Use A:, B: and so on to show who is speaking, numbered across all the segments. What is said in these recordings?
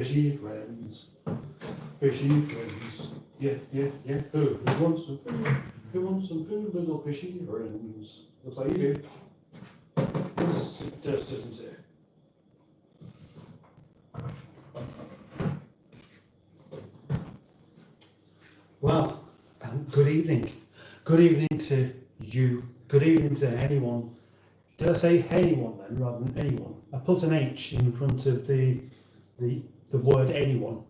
A: Fishy friends, fishy friends. Yeah, yeah, yeah. Who wants some food? Who wants some food, little fishy friends? Looks like you do. Yes, it does, doesn't it? Well, good evening. Good evening to you. Good evening to anyone. Did I say anyone then, rather than anyone? I put an H in front of the word anyone.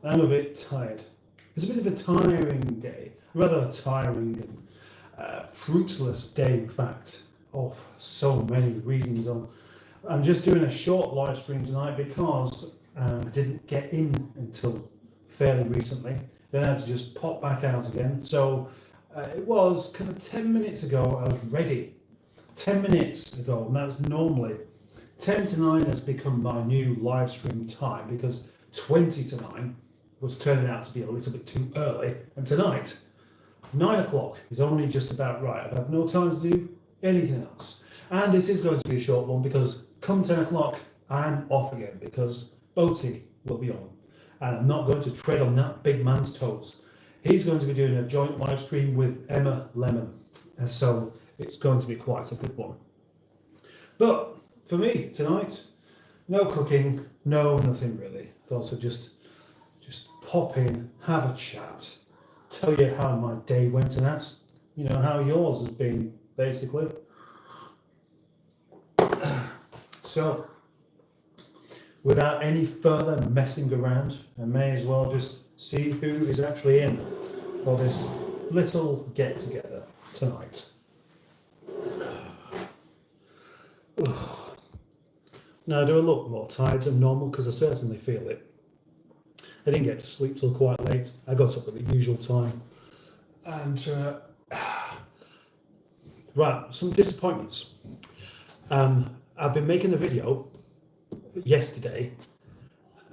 A: I'm a bit tired. It's a bit of a tiring day, rather tiring and fruitless day, in fact, of so many reasons. I'm just doing a short live stream tonight because I didn't get in until fairly recently. Then I had to just pop back out again. So it was kind of 10 minutes ago I was ready. 10 minutes ago, and that's normally 10 to 9 has become my new live stream time because 20 to 9 was turning out to be a little bit too early. And tonight, 9 o'clock is only just about right. I've had no time to do anything else. And it is going to be a short one because come 10 o'clock, I'm off again because Boaty will be on. And I'm not going to tread on that big man's toes. He's going to be doing a joint live stream with Emma Lemon. And so it's going to be quite a good one. But for me tonight, no cooking, no nothing really. I thought I'd just pop in, have a chat, tell you how my day went and ask, how yours has been, basically. So, without any further messing around, I may as well just see who is actually in for this little get-together tonight. Now, do I look more tired than normal? Because I certainly feel it. I didn't get to sleep till quite late. I got up at the usual time. And, right, some disappointments. I've been making a video yesterday,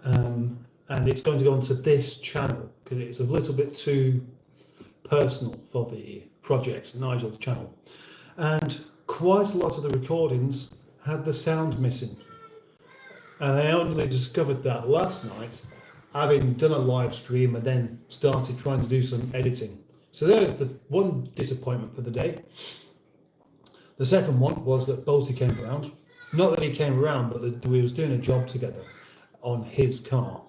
A: and it's going to go onto this channel because it's a little bit too personal for the Project Nigel channel. And quite a lot of the recordings had the sound missing. And I only discovered that last night, having done a live stream and then started trying to do some editing. So there's the one disappointment for the day. The second one was that Boaty came around. Not that he came around, but that we was doing a job together on his car.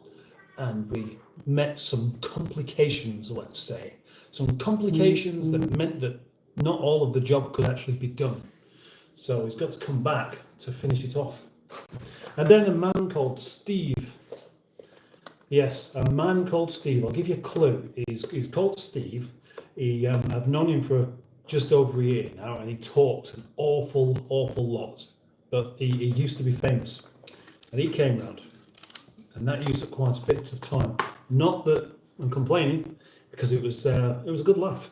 A: And we met some complications, let's say. Some complications that meant that not all of the job could actually be done. So he's got to come back to finish it off. And then a man called Steve. Yes, a man called Steve. I'll give you a clue. He's called Steve. I've known him for just over a year now, and he talks an awful lot. But he used to be famous, and he came round, and that used up quite a bit of time. Not that I'm complaining, because it was a good laugh.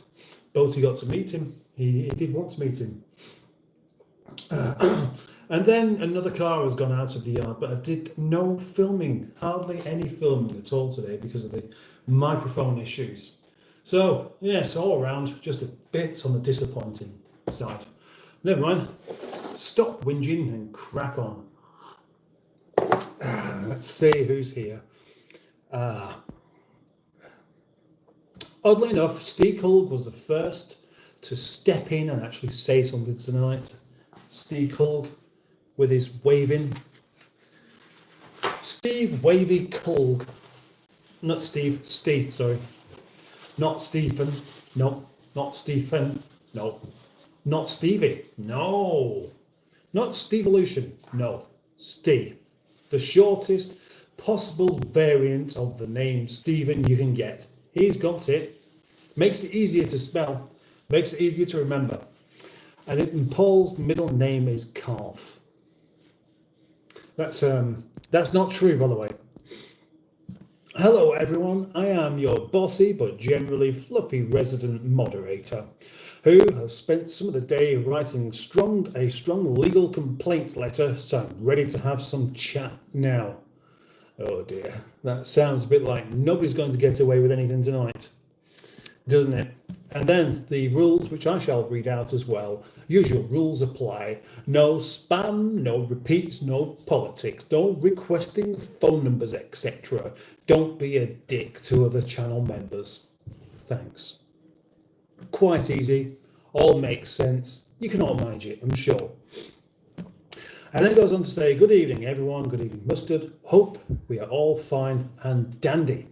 A: Boaty got to meet him. He did want to meet him. And then another car has gone out of the yard, but I did no filming, hardly any filming at all today because of the microphone issues. So, yes, all around, just a bit on the disappointing side. Never mind. Stop whinging and crack on. Let's see who's here. Oddly enough, Steve Kulg was the first to step in and actually say something tonight. Steve Kulg with his waving. Steve Wavy Kulg. Not Steve, sorry. Not Stephen. No, not Stephen. No. Not Stevie. No. Not Steveolution. No. Steve. The shortest possible variant of the name Stephen you can get. He's got it. Makes it easier to spell. Makes it easier to remember. And Paul's middle name is Calf. That's not true, by the way. Hello, everyone. I am your bossy but generally fluffy resident moderator, who has spent some of the day writing a strong legal complaint letter. So I'm ready to have some chat now. Oh dear, that sounds a bit like nobody's going to get away with anything tonight. doesn't it? And then the rules, which I shall read out as well. Usual rules apply. No spam, no repeats, no politics, no requesting phone numbers, etc. Don't be a dick to other channel members. Thanks. Quite easy. All makes sense. You can all manage it, I'm sure. And then it goes on to say, good evening, everyone. Good evening, Mustard. Hope we are all fine and dandy.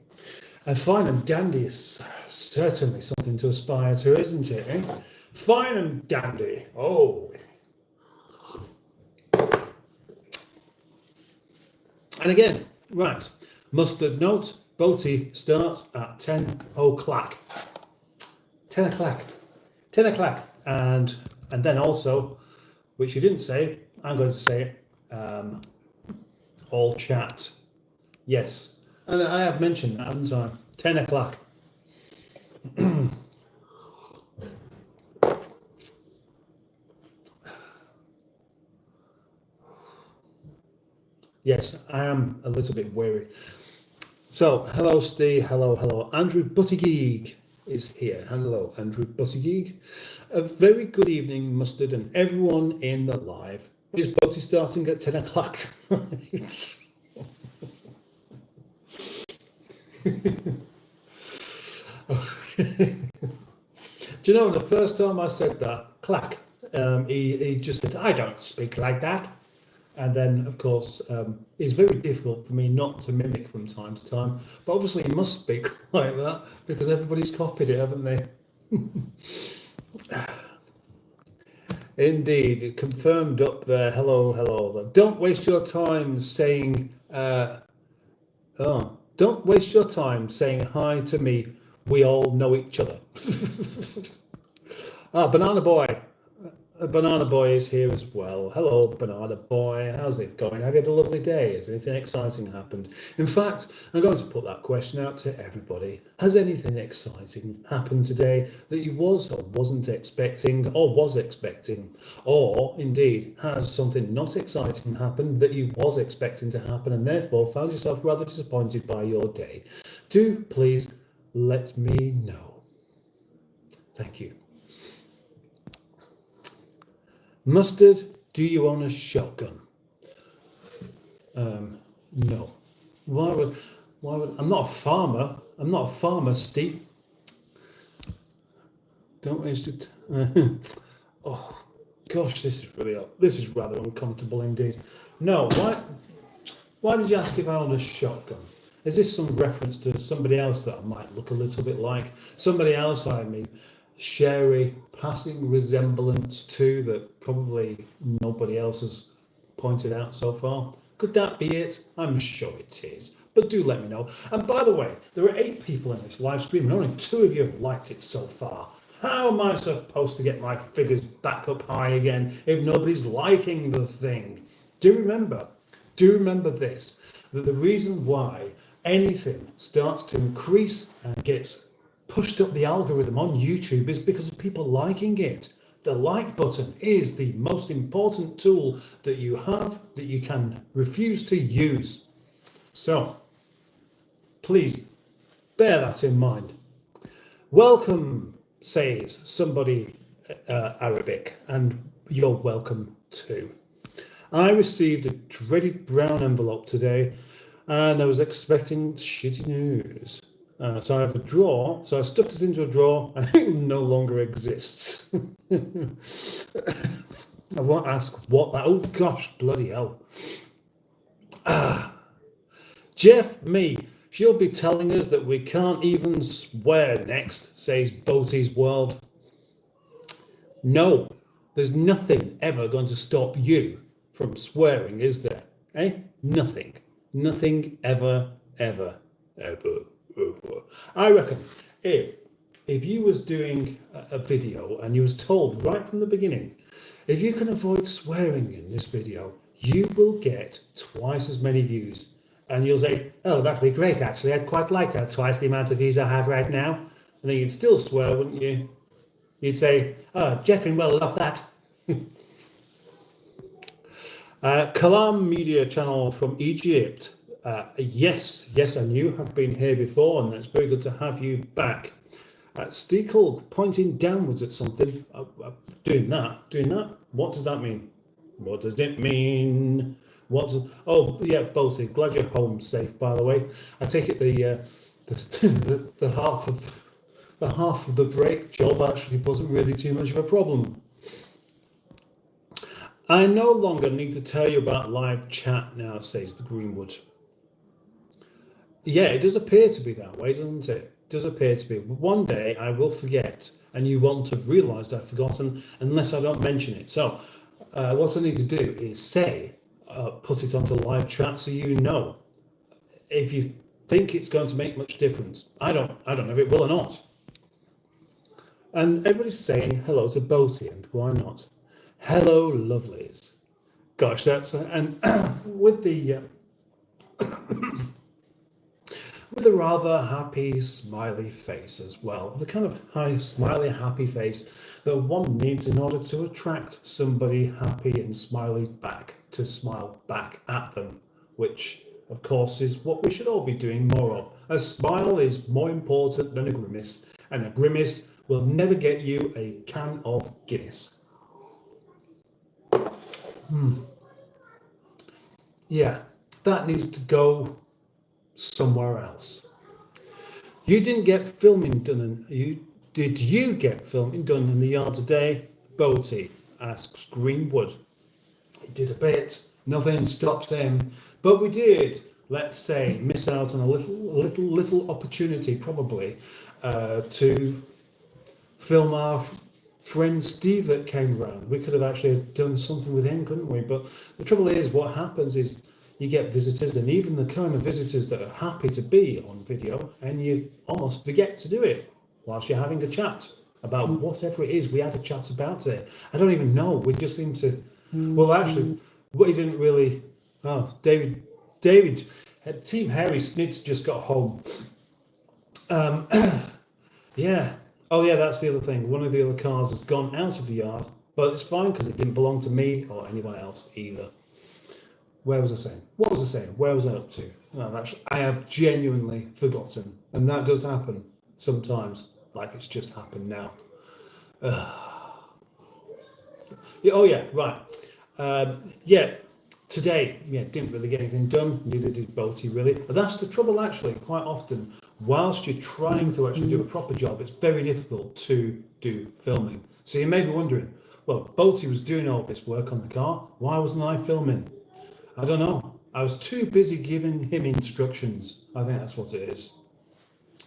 A: And fine and dandy is certainly something to aspire to, isn't it? Eh? Fine and dandy. Oh. And again, right. Mustard note, Boaty starts at 10 o'clock. 10 o'clock. 10 o'clock. And then also, which you didn't say, I'm going to say it, all chat. Yes. And I have mentioned that, haven't I? 10 o'clock. Yes, I am a little bit weary. So, hello, Steve. Hello. Andrew Buttigieg is here. Hello, Andrew Buttigieg. A very good evening, Mustard, and everyone in the live. Is Boaty starting at 10 o'clock tonight? Do you know, the first time I said that, clack, he just said, I don't speak like that. And then, of course, it's very difficult for me not to mimic from time to time. But obviously, you must speak like that because everybody's copied it, haven't they? Indeed, confirmed up there. Hello. Don't waste your time saying, don't waste your time saying hi to me. We all know each other. Banana Boy. Banana Boy is here as well. Hello, Banana Boy. How's it going? Have you had a lovely day? Has anything exciting happened? In fact, I'm going to put that question out to everybody. Has anything exciting happened today that you was or wasn't expecting or was expecting? Or, indeed, has something not exciting happened that you was expecting to happen and therefore found yourself rather disappointed by your day? Do please let me know. Thank you. Mustard, do you own a shotgun? No. Why would I'm not a farmer. I'm not a farmer, Steve. Don't waste it. Oh gosh, this is rather uncomfortable indeed. No, why did you ask if I own a shotgun? Is this some reference to somebody else that I might look a little bit like? Somebody else I mean share a passing resemblance to that probably nobody else has pointed out so far? Could that be it? I'm sure it is, but do let me know. And by the way, there are 8 people in this live stream and only 2 of you have liked it so far. How am I supposed to get my figures back up high again if nobody's liking the thing? Do remember this, that the reason why anything starts to increase and gets pushed up the algorithm on YouTube is because of people liking it. The like button is the most important tool that you have that you can refuse to use. So please bear that in mind. Welcome, says somebody Arabic, and you're welcome too. I received a dreaded brown envelope today and I was expecting shitty news. So I have a drawer, so I stuffed it into a drawer and it no longer exists. I won't ask what that, oh gosh, bloody hell. Jeff, she'll be telling us that we can't even swear next, says Boaty's World. No, there's nothing ever going to stop you from swearing, is there? Nothing. Nothing ever. I reckon if you was doing a video and you was told right from the beginning, if you can avoid swearing in this video, you will get twice as many views. And you'll say, oh, that'd be great, actually. I'd quite like to have twice the amount of views I have right now. And then you'd still swear, wouldn't you? You'd say, oh, Jeffrey will love that. Kalam Media Channel from Egypt. Yes, and you have been here before, and it's very good to have you back. Steecle pointing downwards at something. Doing that. What does that mean? What does it mean? Oh yeah, Bolty, glad you're home safe. By the way, I take it the half of the break job actually wasn't really too much of a problem. I no longer need to tell you about live chat now, says the Greenwood. Yeah, it does appear to be that way, doesn't it? It does appear to be. One day I will forget, and you won't have realised I've forgotten unless I don't mention it. So, what I need to do is put it onto live chat so you know. If you think it's going to make much difference, I don't know if it will or not. And everybody's saying hello to Boaty, and why not? Hello, lovelies. Gosh, that's and with the with a rather happy, smiley face as well. The kind of high, smiley, happy face that one needs in order to attract somebody happy and smiley back, to smile back at them, which, of course, is what we should all be doing more of. A smile is more important than a grimace, and a grimace will never get you a can of Guinness. Yeah, that needs to go somewhere else. You didn't get filming done, did you get filming done in the yard today? Boaty asks Greenwood. He did a bit, nothing stopped him, but we did, let's say, miss out on a little opportunity probably to film our friend Steve that came round. We could have actually done something with him, couldn't we? But the trouble is, what happens is you get visitors, and even the kind of visitors that are happy to be on video, and you almost forget to do it whilst you're having a chat about whatever it is we had a chat about today. I don't even know. We just seem to. Well, actually, we didn't really. Oh, David, Team Harry Snitz just got home. Yeah. Oh, yeah, that's the other thing. One of the other cars has gone out of the yard, but it's fine because it didn't belong to me or anyone else either. Where was I saying? What was I saying? Where was I up to? No, I have genuinely forgotten, and that does happen sometimes, like it's just happened now. Yeah, oh, yeah, right. Yeah, today, didn't really get anything done. Neither did Boaty, really. But that's the trouble, actually, quite often. Whilst you're trying to actually do a proper job, it's very difficult to do filming. So you may be wondering, well, Boaty was doing all this work on the car. Why wasn't I filming? I don't know. I was too busy giving him instructions. I think that's what it is.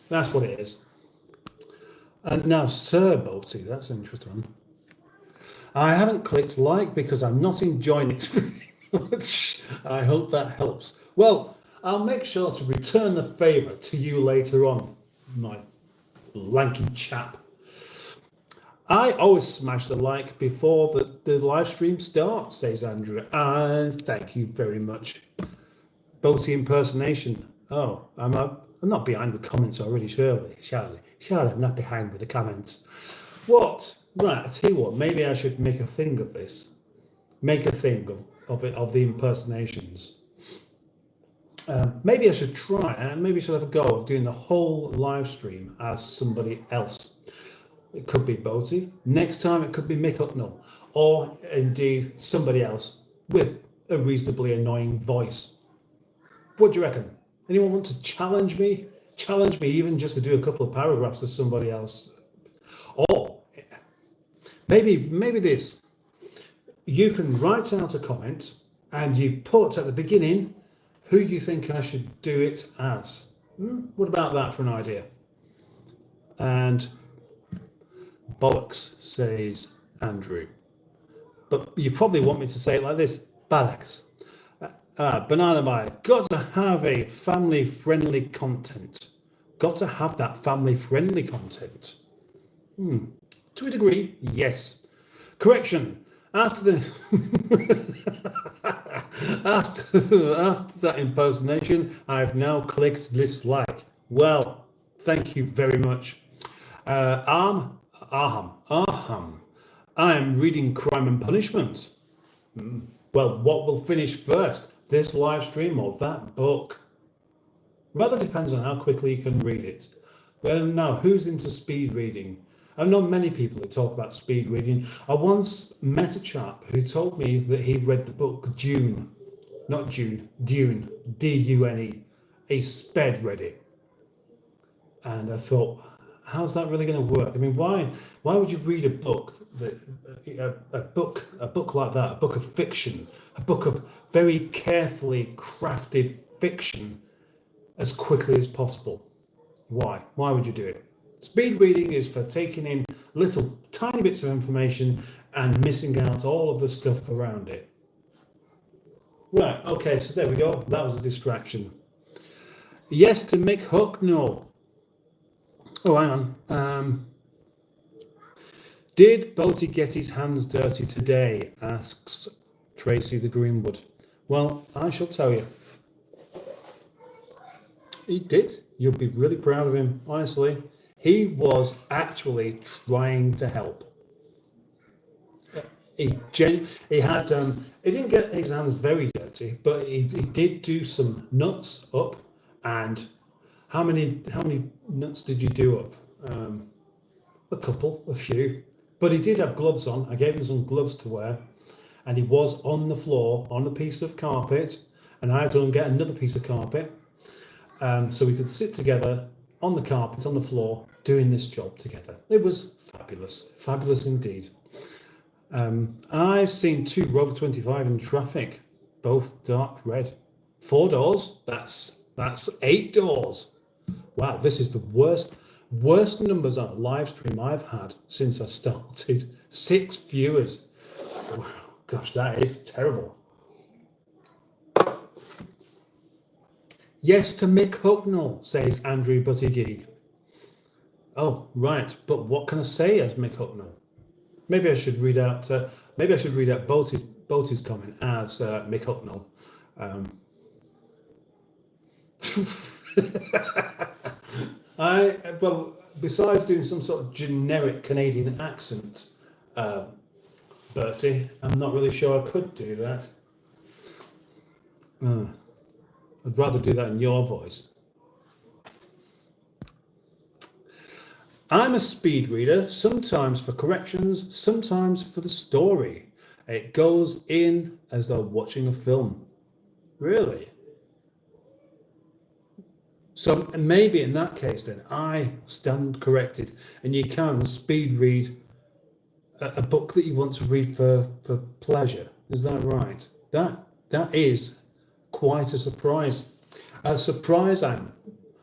A: That's what it is. And now, Sir Boaty, that's an interesting one. I haven't clicked like because I'm not enjoying it very much. I hope that helps. Well, I'll make sure to return the favour to you later on, my lanky chap. I always smash the like before the live stream starts, says Andrew. Thank you very much. Boaty impersonation. Oh, I'm not behind with comments already, surely. Charlie, I'm not behind with the comments. What? Right, I tell you what, maybe I should make a thing of this. Make a thing of it, of the impersonations. Maybe I should try, and maybe I should have a go of doing the whole live stream as somebody else. It could be Boaty. Next time it could be Mick Hucknall, or indeed somebody else with a reasonably annoying voice. What do you reckon? Anyone want to challenge me? Challenge me even just to do a couple of paragraphs as somebody else. Or maybe this. You can write out a comment and you put at the beginning who you think I should do it as. What about that for an idea? And bollocks, says Andrew. But you probably want me to say it like this. Bollocks. Banana Bite. Got to have a family-friendly content. Got to have that family-friendly content. To a degree, yes. Correction. After that impersonation, I've now clicked dislike. Well, thank you very much. I am reading Crime and Punishment. Well, what will finish first, this live stream or that book? Rather depends on how quickly you can read it. Well, now, who's into speed reading? I know many people who talk about speed reading. I once met a chap who told me that he read the book Dune, not June, Dune, D-U-N-E. He sped read it. And I thought, how's that really going to work? I mean, why would you read a book that a book like that, a book of fiction, a book of very carefully crafted fiction as quickly as possible? Why would you do it? Speed reading is for taking in little tiny bits of information and missing out all of the stuff around it. Right, okay, so there we go. That was a distraction. Yes to Mick Hucknall. Oh, hang on. Did Boaty get his hands dirty today? Asks Tracy the Greenwood. Well, I shall tell you. He did. You'll be really proud of him, honestly. He was actually trying to help. He had he didn't get his hands very dirty, but he did do some nuts up. And how many nuts did you do up? A few. But he did have gloves on. I gave him some gloves to wear, and he was on the floor on a piece of carpet, and I had to get another piece of carpet, so we could sit together on the carpet on the floor doing this job together. It was fabulous indeed. I've seen 2 Rover 25 in traffic, both dark red. 4 doors. That's 8 doors. Wow, this is the worst numbers on a live stream I've had since I started. 6 viewers. Wow, gosh, that is terrible. Yes to Mick Hucknall, says Andrew Buttigieg. Oh, right, but what can I say as Mick Hucknall? Maybe I should read out. Boaty's comment as Mick Hucknall. Besides doing some sort of generic Canadian accent, Bertie, I'm not really sure I could do that. I'd rather do that in your voice. I'm a speed reader, sometimes for corrections, sometimes for the story. It goes in as though watching a film. Really? So maybe in that case then I stand corrected, and you can speed read a book that you want to read for pleasure. Is that right? That is quite a surprise. A surprise I'm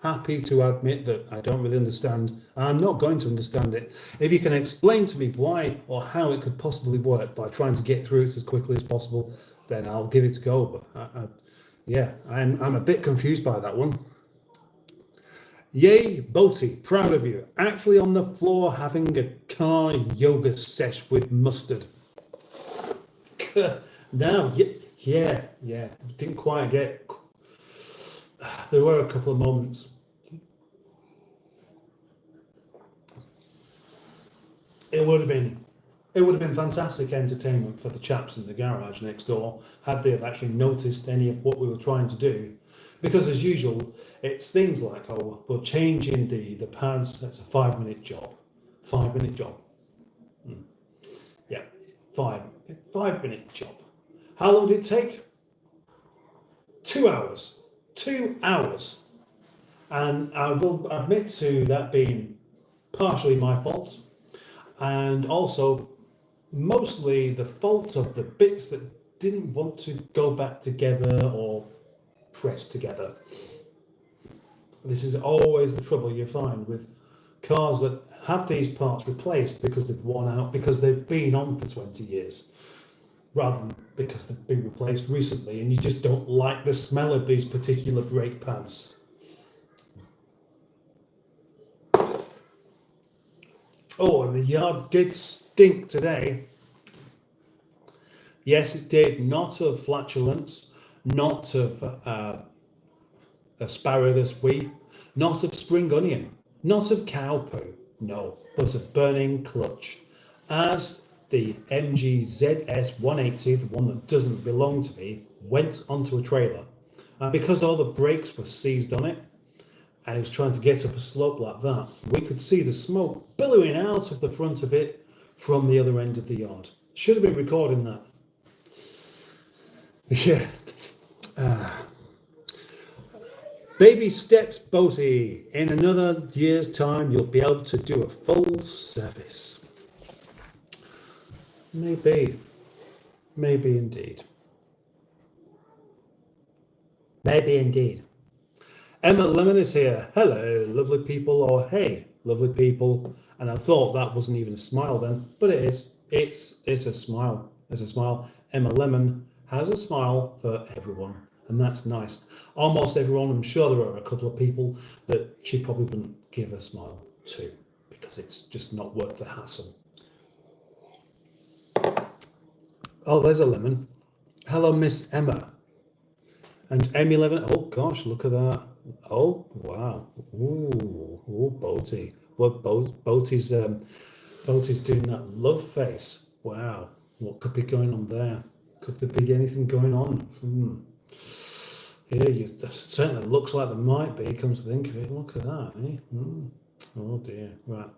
A: happy to admit that I don't really understand. I'm not going to understand it. If you can explain to me why or how it could possibly work by trying to get through it as quickly as possible, then I'll give it a go. But I'm a bit confused by that one. Yay, Boaty, proud of you. Actually on the floor having a car yoga sesh with mustard. Now, yeah, didn't quite get. There were a couple of moments. It would have been fantastic entertainment for the chaps in the garage next door had they have actually noticed any of what we were trying to do. Because as usual, it's things like, we're changing the pads. That's a 5-minute job. 5-minute job. Yeah, 5-minute job. How long did it take? 2 hours. 2 hours. And I will admit to that being partially my fault, and also mostly the fault of the bits that didn't want to go back together or press together. This is always the trouble you find with cars that have these parts replaced because they've worn out, because they've been on for 20 years, rather than because they've been replaced recently and you just don't like the smell of these particular brake pads. Oh, and the yard did stink today. Yes, it did. Not of flatulence, not of asparagus weed, not of spring onion, not of cow poo, no, but of burning clutch. As the MG ZS 180, the one that doesn't belong to me, went onto a trailer, and because all the brakes were seized on it, and he was trying to get up a slope like that, we could see the smoke billowing out of the front of it from the other end of the yard. Should have been recording that. Yeah. Baby steps, Boaty. In another year's time, you'll be able to do a full service. Maybe. Maybe indeed. Maybe indeed. Emma Lemon is here. Hello, lovely people, or hey, lovely people. And I thought that wasn't even a smile then, but it is. It's a smile. It's a smile. Emma Lemon has a smile for everyone, and that's nice. Almost everyone. I'm sure there are a couple of people that she probably wouldn't give a smile to because it's just not worth the hassle. Oh, there's a lemon. Hello, Miss Emma. And Emmy Lemon. Oh gosh, look at that. Oh wow. Ooh, Boaty. What Boaty's doing that love face. Wow. What could be going on there? Could there be anything going on? Yeah, it certainly looks like there might be, comes to think of it. Look at that, eh? Oh dear. Right.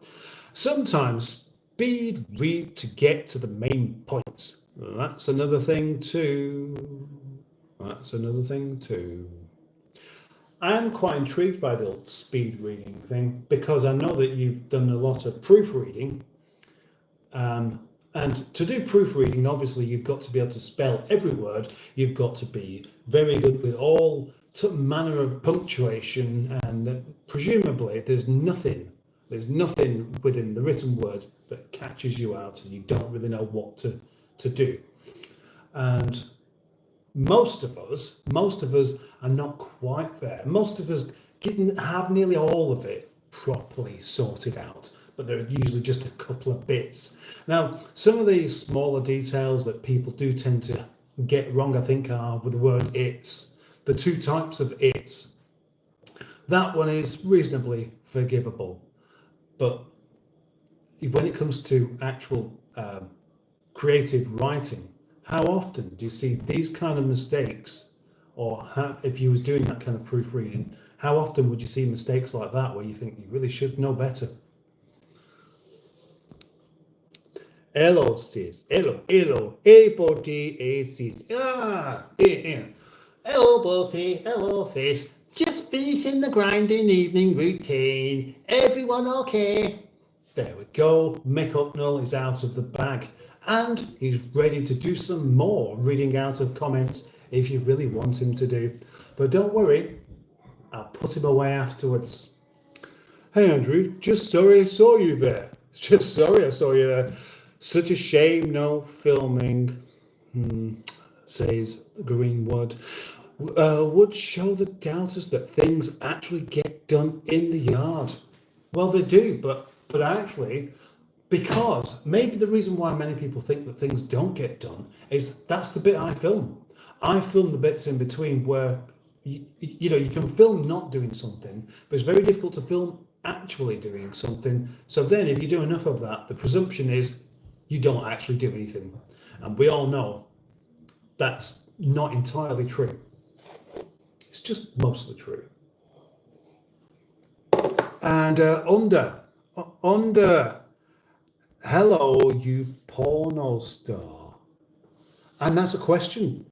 A: Sometimes speed read to get to the main points. That's another thing too. I'm quite intrigued by the old speed reading thing because I know that you've done a lot of proofreading. And to do proofreading, obviously, you've got to be able to spell every word. You've got to be very good with all manner of punctuation, and presumably there's nothing within the written word that catches you out and you don't really know what to do. And most of us are not quite there. Most of us have nearly all of it properly sorted out, but there are usually just a couple of bits. Now, some of these smaller details that people do tend to get wrong, I think, are with the word it's, the two types of it's. That one is reasonably forgivable, but when it comes to actual creative writing, how often do you see these kind of mistakes? Or if you was doing that kind of proofreading, how often would you see mistakes like that where you think you really should know better? Hello, sis. Hello. Hey, Boaty, sis. Hello, Boaty. Hello, sis. Just finishing the grinding evening routine. Everyone okay? There we go. Mick Hucknall is out of the bag. And he's ready to do some more reading out of comments if you really want him to do. But don't worry, I'll put him away afterwards. Hey Andrew, just sorry I saw you there. Just sorry I saw you there. Such a shame no filming, says Greenwood. Would show the doubters that things actually get done in the yard. Well, they do, but actually, because maybe the reason why many people think that things don't get done is that's the bit I film. I film the bits in between where you can film not doing something, but it's very difficult to film actually doing something. So then if you do enough of that, the presumption is you don't actually do anything. And we all know that's not entirely true. It's just mostly true. And under, hello, you porno star. And that's a question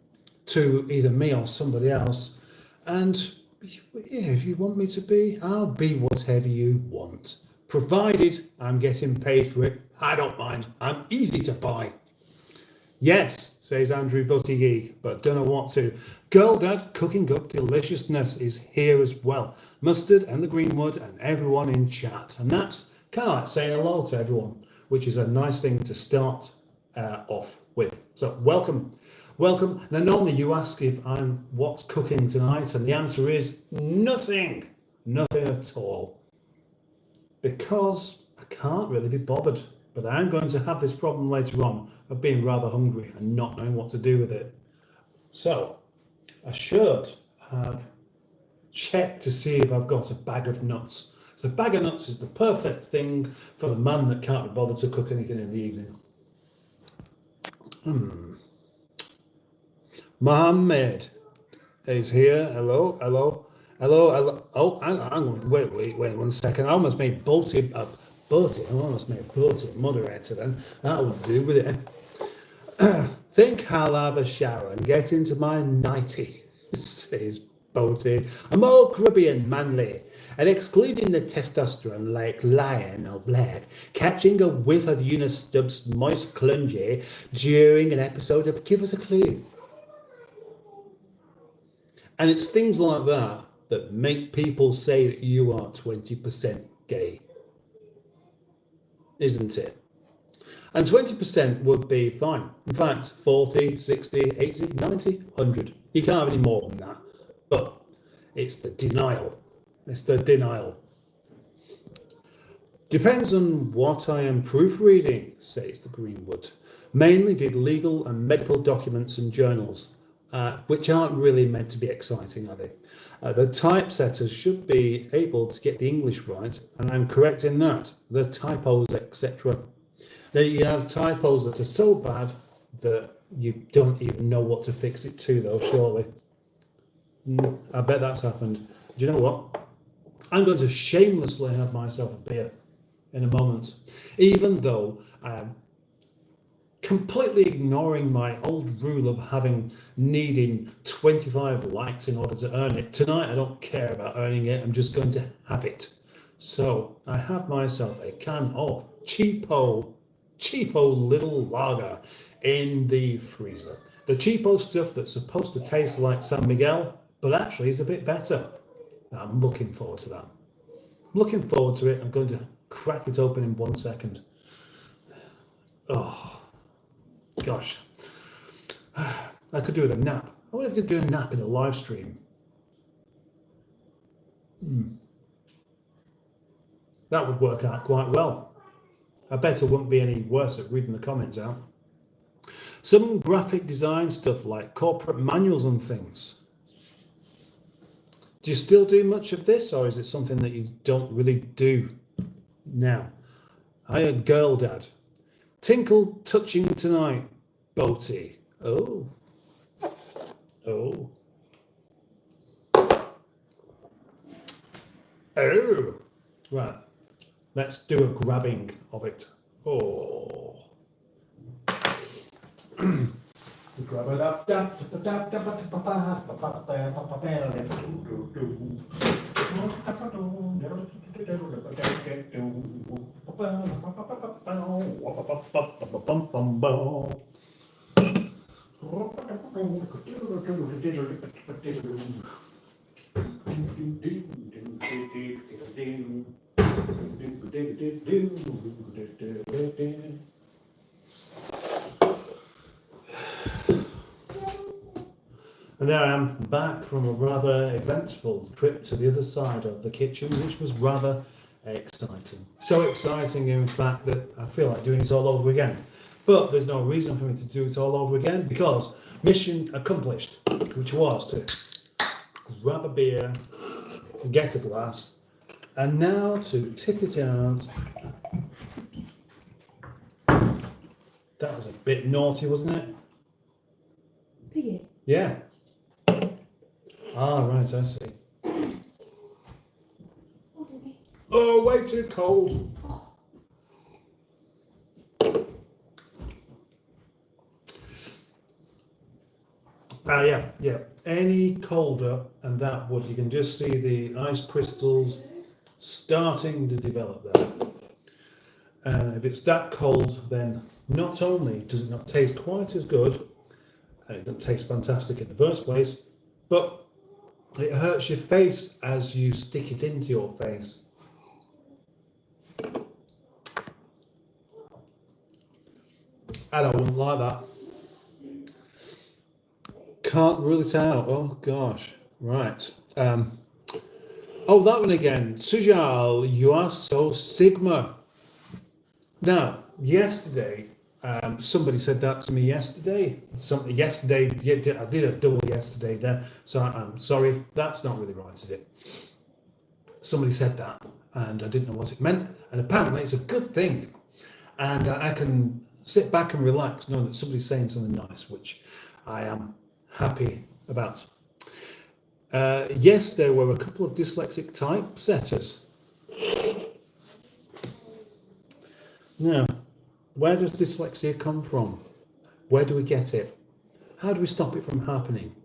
A: to either me or somebody else. And if you want me to be, I'll be whatever you want. Provided I'm getting paid for it, I don't mind. I'm easy to buy. Yes, says Andrew Buttigieg, but don't know what to. Girl Dad Cooking Up Deliciousness is here as well. Mustard and the Greenwood and everyone in chat. And that's kind of like saying hello to everyone, which is a nice thing to start off with. So welcome. Now normally you ask if I'm what's cooking tonight, and the answer is nothing at all, because I can't really be bothered. But I'm going to have this problem later on of being rather hungry and not knowing what to do with it. So I should have checked to see if I've got a bag of nuts. So a bag of nuts is the perfect thing for the man that can't be bothered to cook anything in the evening. Mohammed is here. Hello. Hello. Oh, hang on. Wait 1 second. I almost made Bolty I almost made Bolty moderator then. That would do with it. Think I'll have a shower and get into my nightie, says Bolty. I'm all grubby and manly, and excluding the testosterone like lion or black, catching a whiff of Eunice Stubbs' moist clungy during an episode of Give Us a Clue. And it's things like that that make people say that you are 20% gay, isn't it? And 20% would be fine. In fact, 40, 60, 80, 90, 100. You can't have any more than that. But it's the denial. It's the denial. Depends on what I am proofreading, says the Greenwood. Mainly did legal and medical documents and journals, which aren't really meant to be exciting, are they? The typesetters should be able to get the English right, and I'm correct in that. The typos, etc. Now, you have typos that are so bad that you don't even know what to fix it to, though, surely. I bet that's happened. Do you know what? I'm going to shamelessly have myself a beer in a moment, even though I'm completely ignoring my old rule of needing 25 likes in order to earn it. Tonight, I don't care about earning it. I'm just going to have it. So I have myself a can of cheapo little lager in the freezer. The cheapo stuff that's supposed to taste like San Miguel, but actually is a bit better. I'm looking forward to that. I'm looking forward to it. I'm going to crack it open in 1 second. Oh, gosh. I could do with a nap. I wonder if I could do a nap in a live stream. That would work out quite well. I bet it wouldn't be any worse at reading the comments out. Some graphic design stuff like corporate manuals and things. Do you still do much of this, or is it something that you don't really do now? Hiya, girl dad. Tinkle touching tonight, Boaty. Oh. Right. Let's do a grabbing of it. Oh. Grab it up. And there I am, back from a rather eventful trip to the other side of the kitchen, which was rather exciting. So exciting, in fact, that I feel like doing it all over again. But there's no reason for me to do it all over again, because mission accomplished, which was to grab a beer, get a glass, and now to tip it out. That was a bit naughty, wasn't it?
B: Piggy.
A: Yeah. Ah, right, I see. Oh, way too cold. Yeah. Any colder and that would, you can just see the ice crystals starting to develop there. And if it's that cold, then not only does it not taste quite as good, and it doesn't taste fantastic in the first place, but it hurts your face as you stick it into your face. And I wouldn't like that. Can't rule it out. Oh gosh. Right. Oh, that one again. Sujal, you are so Sigma. Now, yesterday, somebody said that to me yesterday. I did a double yesterday there. So I'm sorry. That's not really right, is it? Somebody said that, and I didn't know what it meant. And apparently, it's a good thing. And I can sit back and relax knowing that somebody's saying something nice, which I am happy about. Yes, there were a couple of dyslexic typesetters. Now, where does dyslexia come from? Where do we get it? How do we stop it from happening?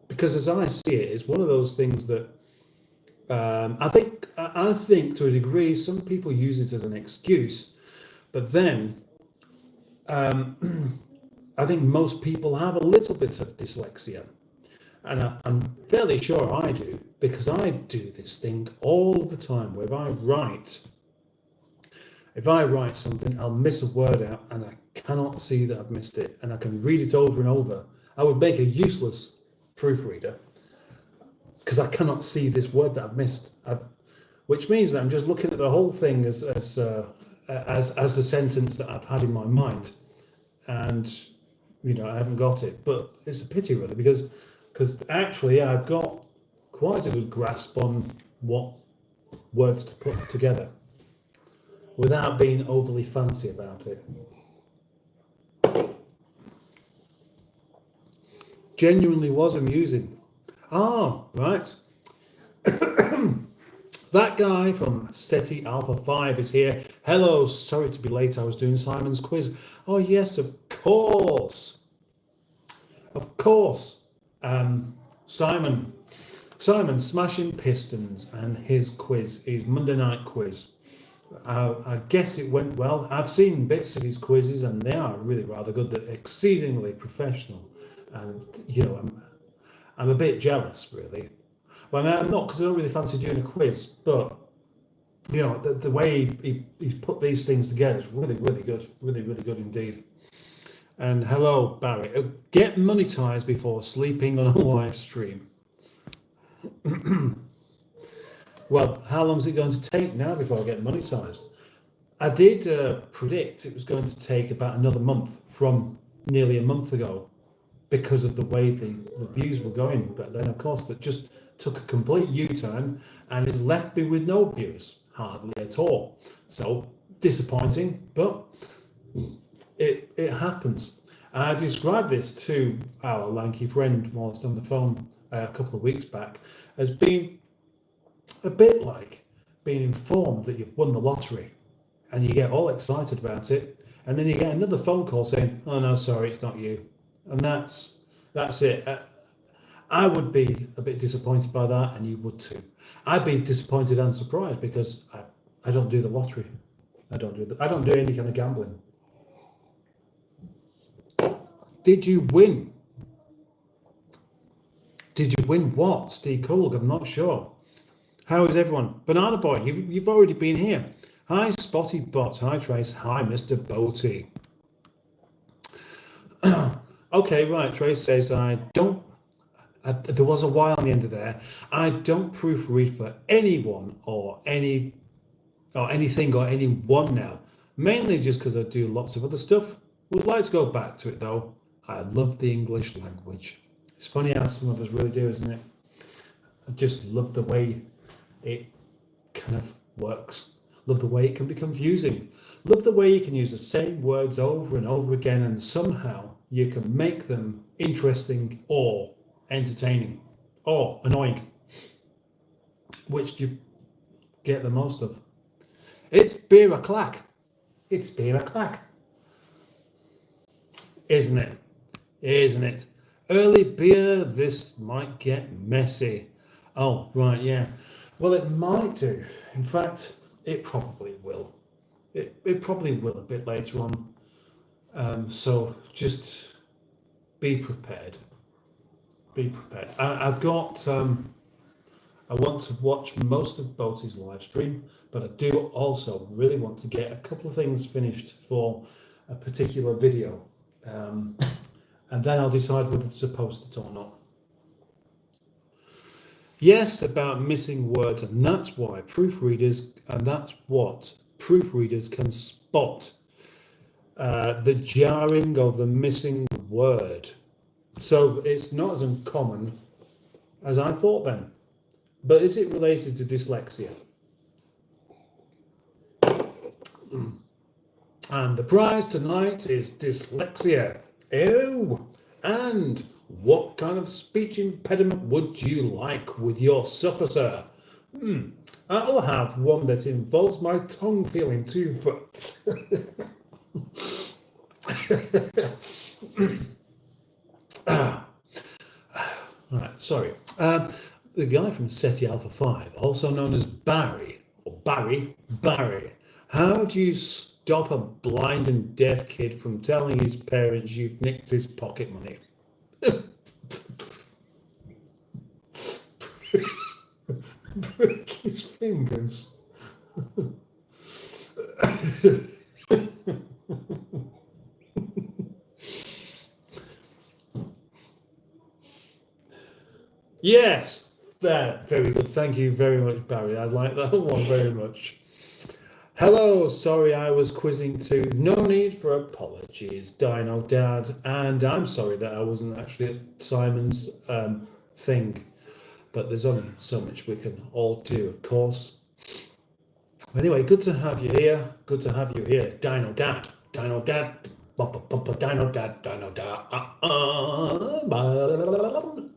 A: Because as I see it, it's one of those things that I think to a degree some people use it as an excuse, but then I think most people have a little bit of dyslexia, and I'm fairly sure I do, because I do this thing all the time where if I write something, I'll miss a word out and I cannot see that I've missed it, and I can read it over and over. I would make a useless proofreader because I cannot see this word that I've missed, which means that I'm just looking at the whole thing as the sentence that I've had in my mind, and I haven't got it. But it's a pity, really, because actually I've got quite a good grasp on what words to put together without being overly fancy about it. Genuinely was amusing. Ah, right. That guy from SETI Alpha 5 is here. Hello, sorry to be late. I was doing Simon's quiz. Oh, yes, of course. Of course. Simon smashing pistons, and his quiz, his Monday night quiz. I guess it went well. I've seen bits of his quizzes, and they are really rather good. They're exceedingly professional, and I'm a bit jealous, really. Well, I'm not, because I don't really fancy doing a quiz, but the way he's put these things together is really, really good, really, really good indeed. And hello, Barry. Get monetized before sleeping on a live stream. Well, how long is it going to take now before I get monetized? I did predict it was going to take about another month from nearly a month ago, because of the way the views were going. But then, of course, that just took a complete U-turn and has left me with no views, hardly at all. So disappointing, but it happens. I described this to our lanky friend whilst on the phone a couple of weeks back as being a bit like being informed that you've won the lottery, and you get all excited about it, and then you get another phone call saying, "Oh no, sorry, it's not you," and that's it. I would be a bit disappointed by that, and you would too. I'd be disappointed and surprised because I don't do the lottery. I don't do any kind of gambling. Did you win? Did you win what, Steve Kulg? I'm not sure. How is everyone? Banana Boy, you've already been here. Hi, Spotty Bot. Hi, Trace. Hi, Mr. Boaty. Okay, right. Trace says, I don't. There was a Y on the end of there. I don't proofread for anyone or anything or anyone now. Mainly just because I do lots of other stuff. Would like to go back to it though. I love the English language. It's funny how some of us really do, isn't it? I just love the way it kind of works. Love the way it can be confusing. Love the way you can use the same words over and over again, and somehow you can make them interesting or entertaining or annoying, which you get the most of. It's beer a clack. It's beer a clack. Isn't it? Isn't it? Early beer, this might get messy. Oh, right, yeah. Well, it might do. In fact, it probably will. It probably will a bit later on. So just be prepared. Be prepared. I've got. I want to watch most of Boaty's live stream, but I do also really want to get a couple of things finished for a particular video, and then I'll decide whether to post it or not. Yes, about missing words, and that's why proofreaders, and that's what proofreaders can spot the jarring of the missing word. So it's not as uncommon as I thought then. But is it related to dyslexia? And the prize tonight is dyslexia. Oh, and What kind of speech impediment would you like with your supper, sir? I'll have one that involves my tongue feeling 2 foot. Right, sorry. The guy from SETI Alpha 5, also known as Barry, or Barry. How do you stop a blind and deaf kid from telling his parents you've nicked his pocket money? Break his fingers. Yes, there. Very good. Thank you very much, Barry. I like that one very much. Hello, sorry I was quizzing too. No need for apologies, Dino Dad. And I'm sorry that I wasn't actually at Simon's thing. But there's only so much we can all do, of course. Anyway, good to have you here. Good to have you here, Dino Dad. Dino Dad. Dino Dad. Dino Dad. Dino Dad.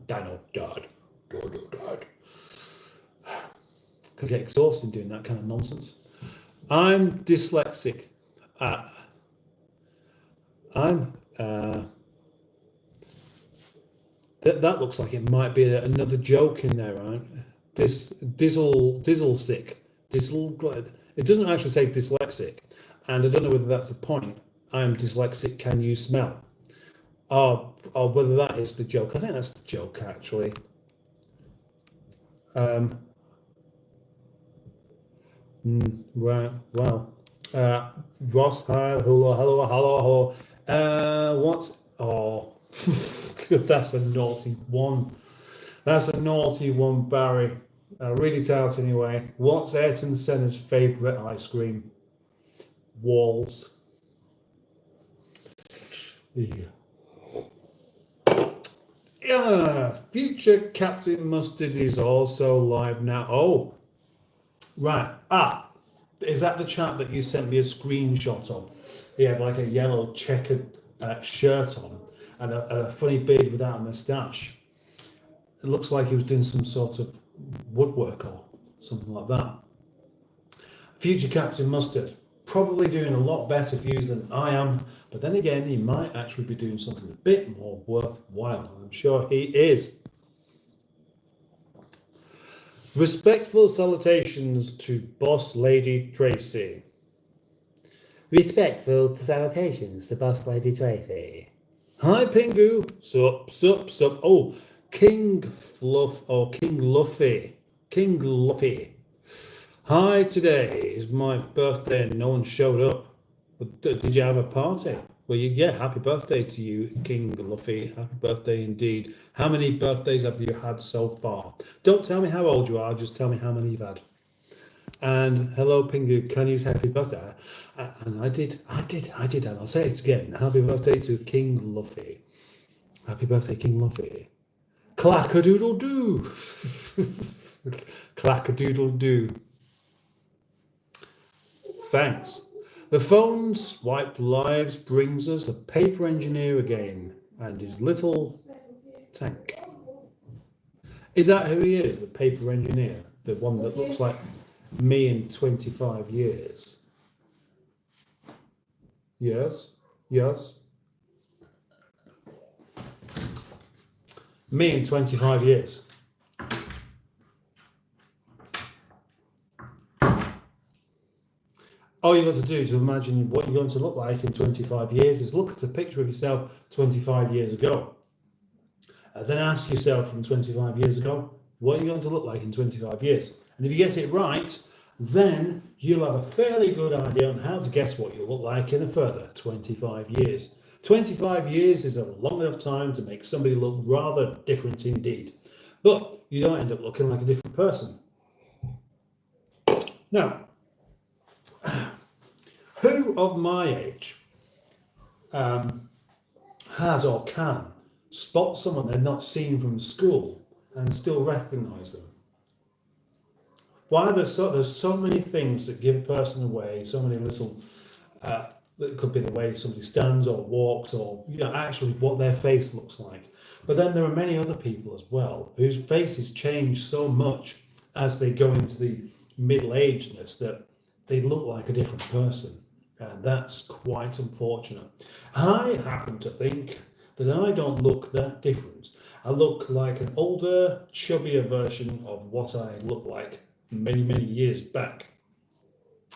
A: Dino Dad. Could get exhausted doing that kind of nonsense. I'm dyslexic. That looks like it might be another joke in there, right? This dizzle sick. It doesn't actually say dyslexic, and I don't know whether that's the point. I'm dyslexic. Can you smell? Or whether that is the joke. I think that's the joke actually. Right. Well, Ross, hi, hello. What's that's a naughty one. That's a naughty one, Barry. Read it out anyway. What's Ayrton Senna's favourite ice cream? Walls. Yeah. Future Captain Mustard is also live now. Oh, right. Is that the chap that you sent me a screenshot of? He had like a yellow checkered shirt on and a funny beard without a moustache. It looks like he was doing some sort of woodwork or something like that. Future Captain Mustard, probably doing a lot better views than I am, but then again, he might actually be doing something a bit more worthwhile. I'm sure he is. Respectful salutations to Boss Lady Tracy. Respectful salutations to Boss Lady Tracy. Hi, Pingu. Sup. Oh, King Fluff or King Luffy. King Luffy. Hi, today is my birthday and no one showed up. Did you have a party? Well, happy birthday to you, King Luffy. Happy birthday indeed. How many birthdays have you had so far? Don't tell me how old you are, just tell me how many you've had. And hello, Pingu, can you say happy birthday? And I did, and I'll say it again. Happy birthday to King Luffy. Happy birthday, King Luffy. Clack-a-doodle-doo. Clack-a-doodle-doo. Thanks. The phone swipe lives brings us a paper engineer again and his little tank. Is that who he is, the paper engineer? The one that looks like me in 25 years? Yes. Me in 25 years. All you've got to do to imagine what you're going to look like in 25 years is look at a picture of yourself 25 years ago. Then ask yourself from 25 years ago, what are you going to look like in 25 years? And if you get it right, then you'll have a fairly good idea on how to guess what you'll look like in a further 25 years. 25 years is a long enough time to make somebody look rather different indeed. But you don't end up looking like a different person. Now, who of my age has or can spot someone they've not seen from school and still recognise them? Why there's so many things that give a person away, so many little It could be the way somebody stands or walks, or actually what their face looks like. But then there are many other people as well whose faces change so much as they go into the middle-agedness that they look like a different person. And that's quite unfortunate. I happen to think that I don't look that different. I look like an older, chubbier version of what I looked like many, many years back.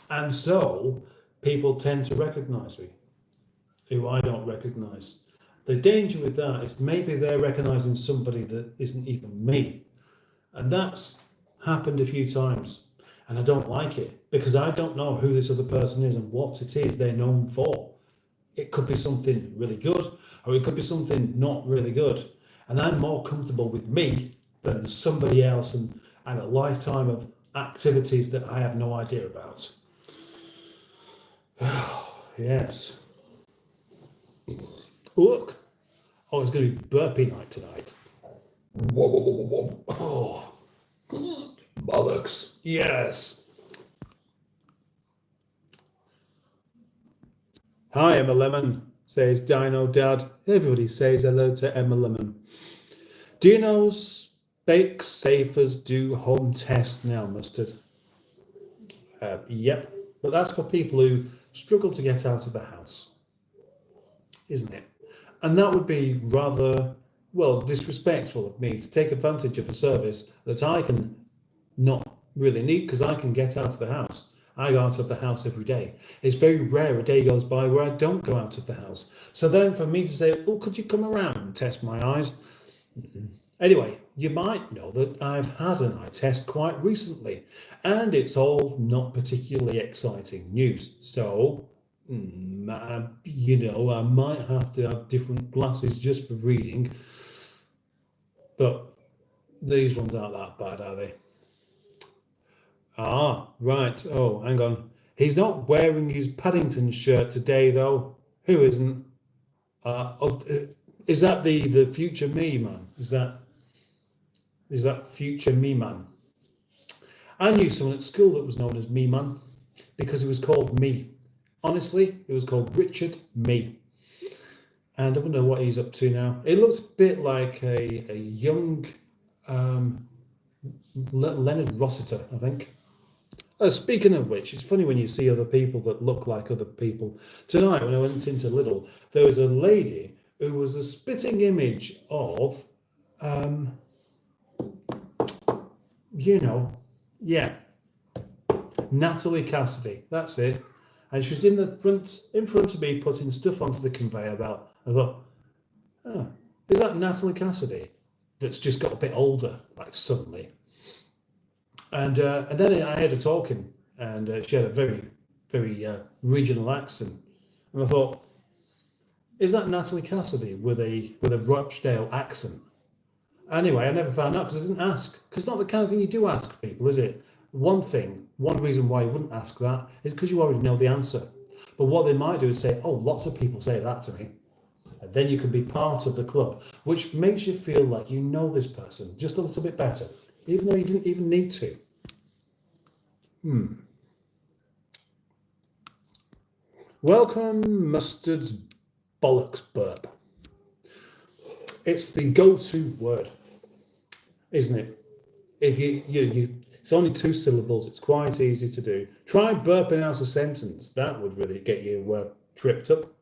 A: And so people tend to recognize me, who I don't recognize. The danger with that is maybe they're recognizing somebody that isn't even me. And that's happened a few times. And I don't like it because I don't know who this other person is and what it is they're known for. It could be something really good, or it could be something not really good. And I'm more comfortable with me than somebody else and a lifetime of activities that I have no idea about. Yes. Look. Oh, it's going to be burpee night tonight. Oh, bollocks. Yes. Hi, Emma Lemon, says Dino Dad. Everybody says hello to Emma Lemon. Do you know Specsavers do home tests now, Mustard? Yep. But that's for people who struggle to get out of the house, isn't it? And that would be rather, well, disrespectful of me to take advantage of a service that I can not really need because I can get out of the house. I go out of the house every day. It's very rare a day goes by where I don't go out of the house. So then for me to say, oh, could you come around and test my eyes? Anyway, you might know that I've had an eye test quite recently, and it's all not particularly exciting news. So, I might have to have different glasses just for reading, but these ones aren't that bad, are they? Ah, right. Oh, hang on. He's not wearing his Paddington shirt today, though. Who isn't? Is that the future me man? Is that future me man? I knew someone at school that was known as me man because he was called me. Honestly, it was called Richard Me. And I wonder what he's up to now. It looks a bit like a young Leonard Rossiter, I think. Speaking of which, it's funny when you see other people that look like other people. Tonight, when I went into Lidl, there was a lady who was a spitting image of, Natalie Cassidy. That's it. And she was in front of me putting stuff onto the conveyor belt. I thought, oh, is that Natalie Cassidy that's just got a bit older, like suddenly? And then I heard her talking, and she had a very, very regional accent. And I thought, is that Natalie Cassidy with a Rochdale accent? Anyway, I never found out because I didn't ask. Because it's not the kind of thing you do ask people, is it? One reason why you wouldn't ask that is because you already know the answer. But what they might do is say, oh, lots of people say that to me. And then you can be part of the club, which makes you feel like you know this person just a little bit better, even though you didn't even need to. Welcome, Mustard's bollocks burp. It's the go-to word, isn't it? If you it's only 2 syllables. It's quite easy to do. Try burping out a sentence. That would really get you tripped up.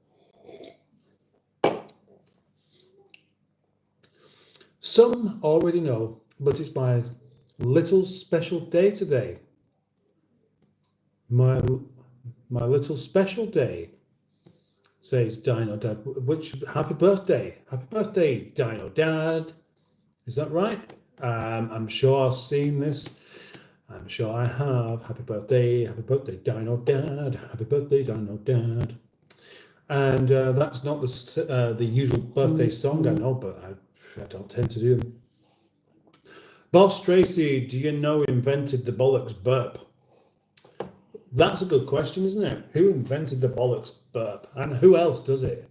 A: Some already know, but it's my little special day today. My little special day, says Dino Dad. Which happy birthday, Dino Dad. Is that right? I'm sure I've seen this. I'm sure I have. Happy birthday, Dino Dad. Happy birthday, Dino Dad. And that's not the usual birthday song, I know, but I don't tend to do them. Boss Tracy, do you know who invented the bollocks burp? That's a good question, isn't it? Who invented the bollocks burp? And who else does it?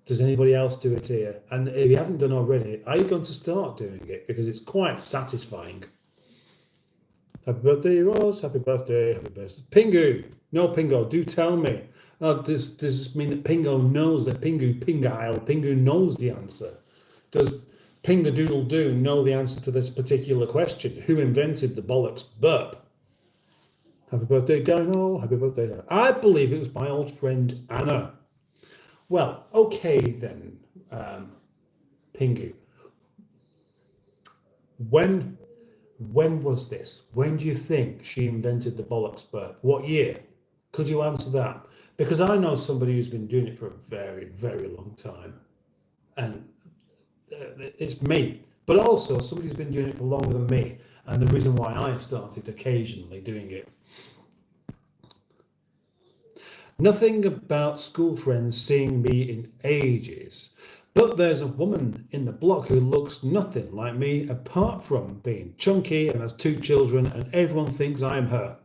A: Does anybody else do it here? And if you haven't done already, are you going to start doing it? Because it's quite satisfying. Happy birthday, Ross. Happy birthday. Happy birthday. Pingu. No, Pingo, do tell me. Does this mean that Pingo knows that Pingu knows the answer? Does Pingadoodle-Doo know the answer to this particular question? Who invented the bollocks burp? Happy birthday, Dino. Happy birthday, Dino. I believe it was my old friend Anna. Well, okay then, Pingu. When was this? When do you think she invented the bollocks burp? What year? Could you answer that? Because I know somebody who's been doing it for a very, very long time. And it's me. But also somebody who's been doing it for longer than me. And the reason why I started occasionally doing it. Nothing about school friends seeing me in ages. But there's a woman in the block who looks nothing like me apart from being chunky and has 2 children, and everyone thinks I am her.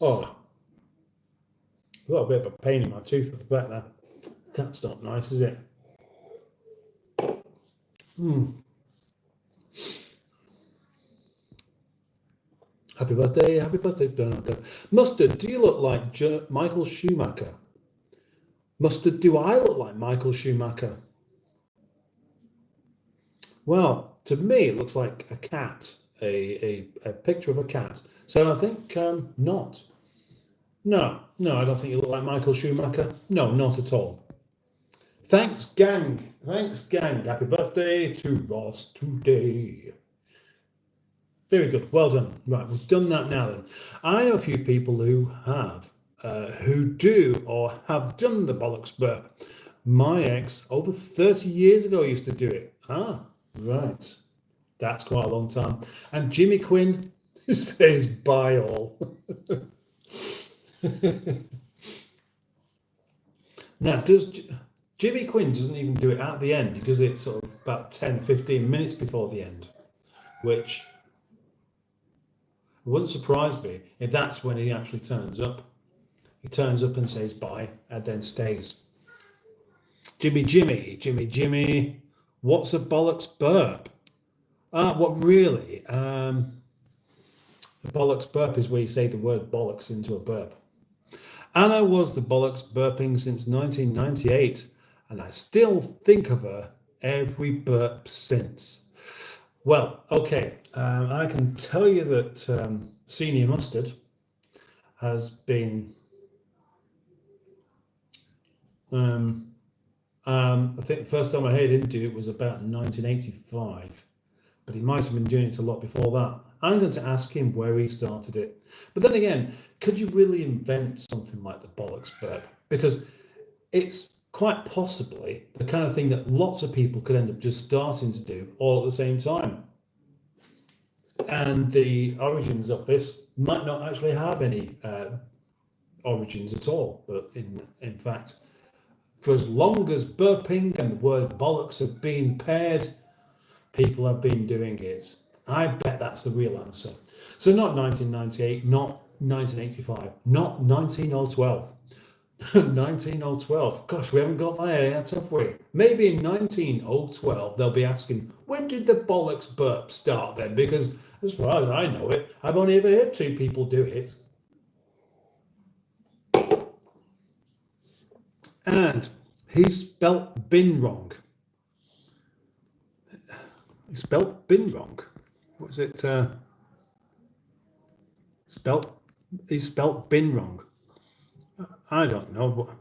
A: Oh, I've got a bit of a pain in my tooth at the back there. That's not nice, is it? Happy birthday, Donald. Mustard, do you look like Michael Schumacher? Mustard, do I look like Michael Schumacher? Well, to me, it looks like a cat, a picture of a cat. So I think not. No, I don't think you look like Michael Schumacher. No, not at all. Thanks, gang. Happy birthday to Ross today. Very good. Well done. Right, we've done that now then. I know a few people who do or have done the bollocks burp. My ex, over 30 years ago, used to do it. Ah, right. That's quite a long time. And Jimmy Quinn says bye all. Now, Jimmy Quinn doesn't even do it at the end. He does it sort of about 10, 15 minutes before the end, which it wouldn't surprise me if that's when he actually turns up. He turns up and says bye and then stays. Jimmy, what's a bollocks burp? What really? A bollocks burp is where you say the word bollocks into a burp. Anna was the bollocks burping since 1998, and I still think of her every burp since. Well, okay, I can tell you that Senior Mustard has been, I think the first time I heard him do it was about 1985, but he might have been doing it a lot before that. I'm going to ask him where he started it. But then again, could you really invent something like the bollocks burp? Because it's quite possibly the kind of thing that lots of people could end up just starting to do all at the same time. And the origins of this might not actually have any origins at all. But in fact, for as long as burping and the word bollocks have been paired, people have been doing it. I bet that's the real answer. So not 1998, not 1985, not 19012. 19012. Gosh, we haven't got there yet, have we? Maybe in 19012 they'll be asking, when did the bollocks burp start then? Because as far as I know it, I've only ever heard 2 people do it. And he spelt bin wrong. He spelt bin wrong. What's it? He spelt bin wrong. I don't know.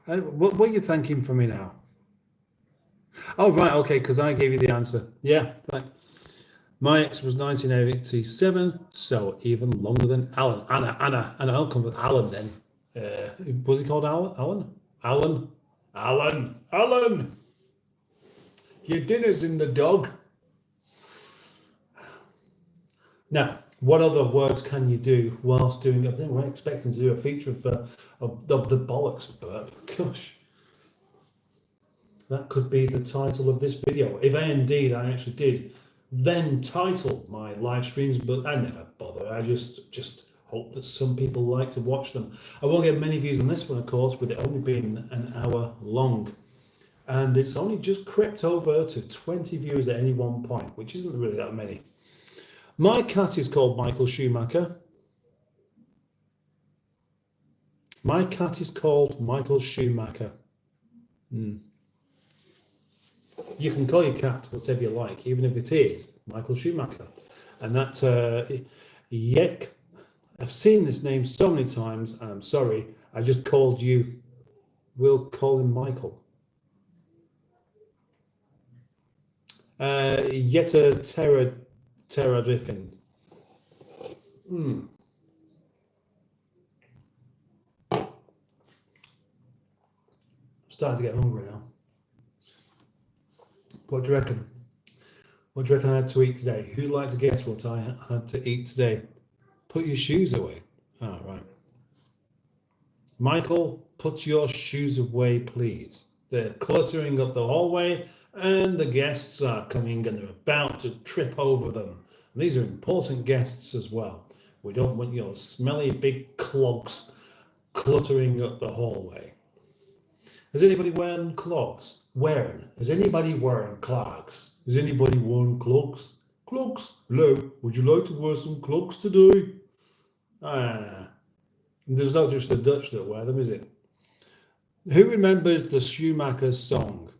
A: What are you thanking for me now? Oh, right, okay, because I gave you the answer. Yeah, my ex was 1987, so even longer than Alan. Anna, I'll come with Alan then. Was he called Alan? Alan! Your dinner's in the dog. Now, what other words can you do whilst doing? I think we're expecting to do a feature of the bollocks burp. Gosh, that could be the title of this video. If indeed I actually did then title my live streams, but I never bother. I just hope that some people like to watch them. I won't get many views on this one, of course, with it only being an hour long. and it's only just crept over to 20 viewers at any one point, which isn't really that many. My cat is called Michael Schumacher. My cat is called Michael Schumacher. You can call your cat whatever you like, even if it is Michael Schumacher. And that, Yek, I've seen this name so many times, and I'm sorry, I just called you. We'll call him Michael. Yeta Terra Diffin. Starting to get hungry now. What do you reckon? What do you reckon I had to eat today? Who'd like to guess what I had to eat today? Put your shoes away. Oh, right. Michael, put your shoes away, please. They're cluttering up the hallway and the guests are coming and they're about to trip over them. And these are important guests as well. We don't want your smelly big clogs cluttering up the hallway. Is anybody wearing clogs? Is anybody wearing clogs? Is anybody wearing clogs? Clogs? Hello, would you like to wear some clogs today? There's not just the Dutch that wear them, is it? Who remembers the Schumacher song?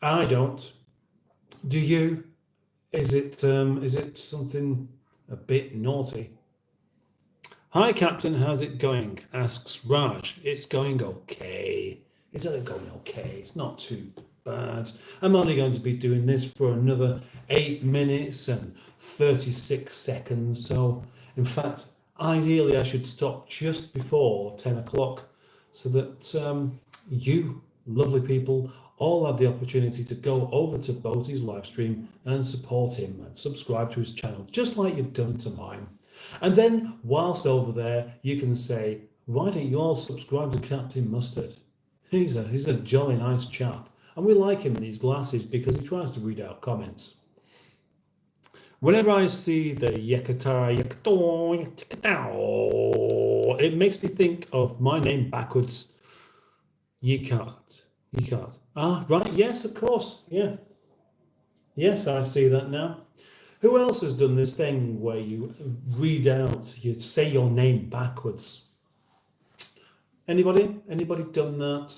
A: I don't. Do you? Is it something a bit naughty? Hi, Captain, how's it going? Asks Raj. It's going okay. Is it going okay? It's not too bad. I'm only going to be doing this for another 8 minutes and 36 seconds. So, in fact, ideally, I should stop just before 10 o'clock so that you, lovely people, all have the opportunity to go over to Boaty's live stream and support him and subscribe to his channel, just like you've done to mine. And then, whilst over there, you can say, why don't you all subscribe to Captain Mustard? He's a jolly nice chap, and we like him in his glasses because he tries to read out comments. Whenever I see the Yekatara, it makes me think of my name backwards. You can't. Ah, right, yes, of course, yeah. Yes, I see that now. Who else has done this thing where you read out, you say your name backwards? Anybody done that?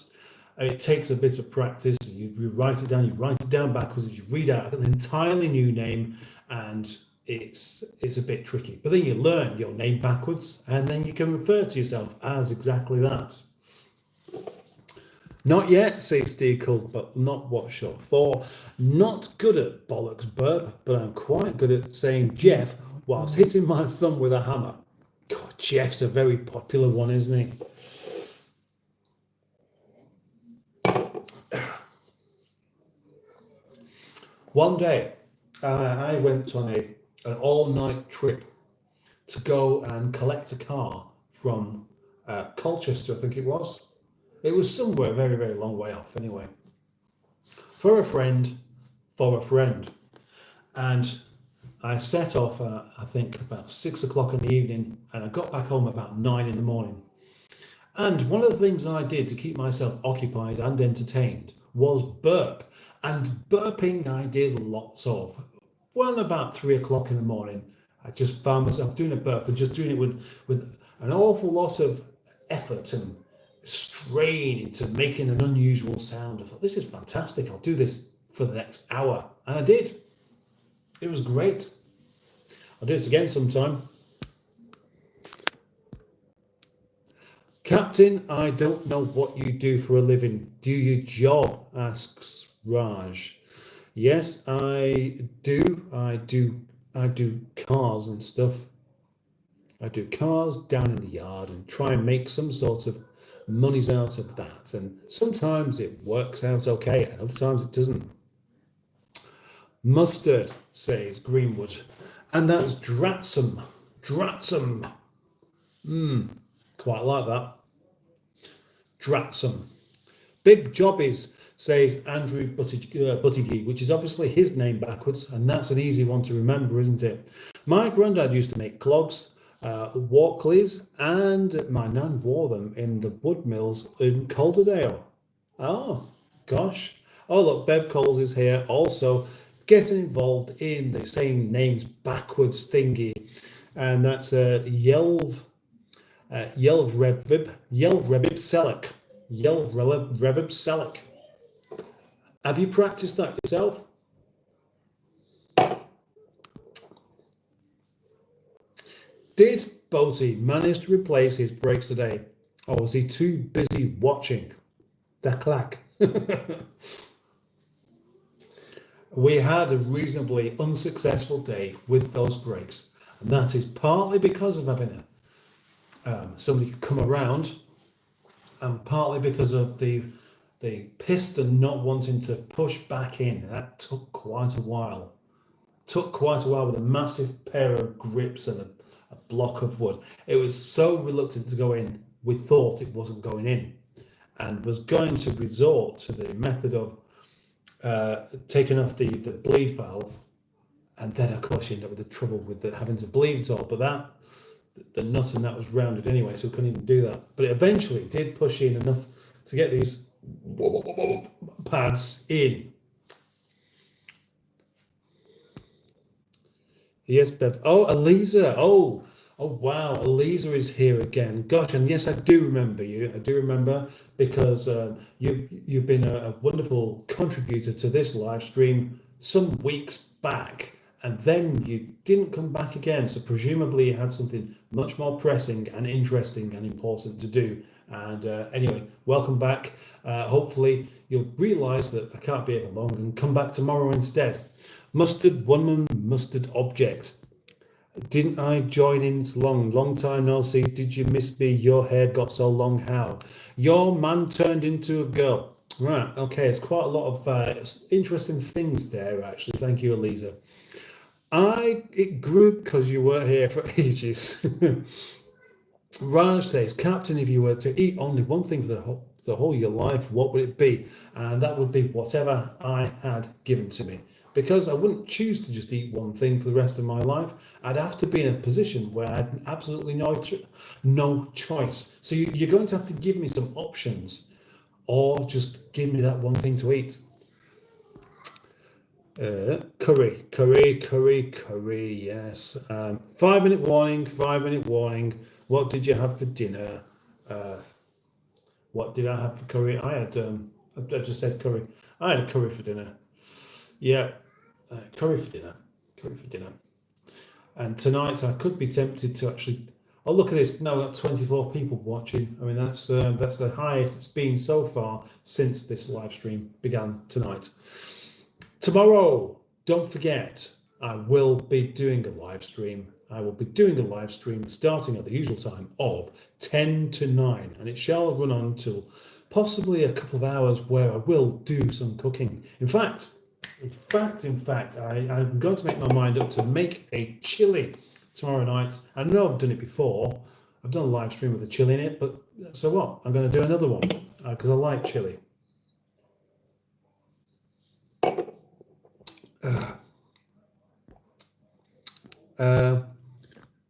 A: It takes a bit of practice. You write it down backwards, you read out an entirely new name, and it's a bit tricky. But then you learn your name backwards, and then you can refer to yourself as exactly that. Not yet, says Steve Cook, but not what shot for. Not good at bollocks burp, but I'm quite good at saying Jeff whilst hitting my thumb with a hammer. God, Jeff's a very popular one, isn't he? One day, I went on an all-night trip to go and collect a car from Colchester, I think it was. It was somewhere very, very long way off anyway. For a friend. And I set off, I think, about 6 o'clock in the evening, and I got back home about 9 in the morning. And one of the things I did to keep myself occupied and entertained was burp. And burping I did lots of. Well, about 3 o'clock in the morning, I just found myself doing a burp and just doing it with an awful lot of effort and strain into making an unusual sound. I thought, this is fantastic. I'll do this for the next hour. And I did. It was great. I'll do it again sometime. Captain, I don't know what you do for a living. Do you job? Asks Raj. Yes, I do. I do cars and stuff. I do cars down in the yard and try and make some sort of monies out of that. And sometimes it works out okay, and other times it doesn't. Mustard, says Greenwood. And that's Dratsum. Quite like that. Dratsum. Big jobbies, says Andrew Buttigieg, which is obviously his name backwards, and that's an easy one to remember, isn't it? My granddad used to make clogs, Walkleys, and my nan wore them in the wood mills in Calderdale. Oh, gosh. Oh, look, Bev Coles is here also getting involved in the saying names backwards thingy. And that's Yelv Rebib Selleck. Rebib Selleck. Have you practiced that yourself? Did Boaty manage to replace his brakes today? Or was he too busy watching the clack? We had a reasonably unsuccessful day with those brakes. And that is partly because of having somebody come around, and partly because of the piston not wanting to push back in. That took quite a while. With a massive pair of grips and a block of wood. It was so reluctant to go in, we thought it wasn't going in, and was going to resort to the method of taking off the bleed valve, and then of course you end up with the trouble with having to bleed it all. But the nut and that was rounded anyway, so we couldn't even do that. But it eventually did push in enough to get these pads in. Yes, Bev. Oh, Eliza. Oh, wow. Eliza is here again. Gosh, and yes, I do remember you. I do remember because you've been a wonderful contributor to this live stream some weeks back, and then you didn't come back again. So presumably you had something much more pressing and interesting and important to do. And anyway, welcome back. Hopefully you'll realise that I can't be here for long and come back tomorrow instead. Mustard One Mustard Object. Didn't I join in so long time no see? Did you miss me? Your hair got so long. How? Your man turned into a girl. Right. Okay. It's quite a lot of interesting things there. Actually, thank you, Eliza. It grew because you were here for ages. Raj says, Captain, if you were to eat only one thing for the whole of your life, what would it be? And that would be whatever I had given to me. Because I wouldn't choose to just eat one thing for the rest of my life. I'd have to be in a position where I had absolutely no choice. So you're going to have to give me some options, or just give me that one thing to eat. Curry, yes. 5 minute warning. What did you have for dinner? What did I have for curry? I just said curry. I had a curry for dinner. Yeah, curry for dinner. And tonight I could be tempted to actually. Oh, look at this! No, I've got 24 people watching. I mean, that's the highest it's been so far since this live stream began tonight. Tomorrow, don't forget, I will be doing a live stream. Starting at the usual time of 10 to 9, and it shall run on till possibly a couple of hours where I will do some cooking. In fact, I'm going to make my mind up to make a chili tomorrow night. I know I've done it before. I've done a live stream with a chili in it, but so what? I'm going to do another one because I like chili.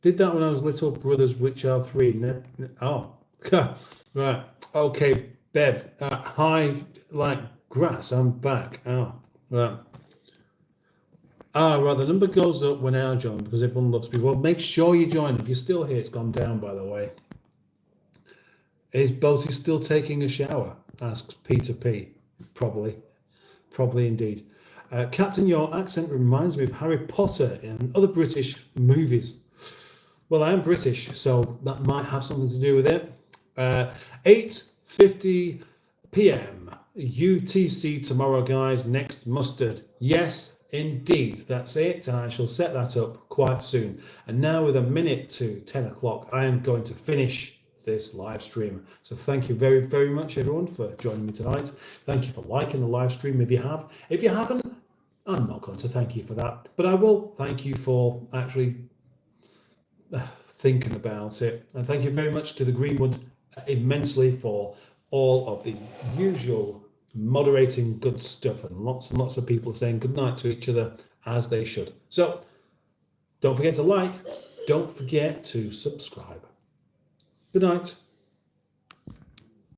A: Did that when I was little. Brothers, which are three. Oh, right. Okay, Bev. Hi, like grass. I'm back. Oh, right. Right. The number goes up when I join because everyone loves me. Well, make sure you join. If you're still here, it's gone down, by the way. Is Boaty still taking a shower? Asks Peter P. Probably indeed. Captain, your accent reminds me of Harry Potter and other British movies. Well, I am British, so that might have something to do with it. 8:50 p.m. UTC tomorrow, guys. Next mustard. Yes, indeed. That's it. And I shall set that up quite soon. And now with a minute to 10 o'clock, I am going to finish this live stream. So thank you very, very much, everyone, for joining me tonight. Thank you for liking the live stream if you have. If you haven't, I'm not going to thank you for that, but I will thank you for actually thinking about it. And thank you very much to the Greenwood immensely for all of the usual moderating good stuff, and lots of people saying good night to each other as they should. So don't forget to like, don't forget to subscribe. Good night.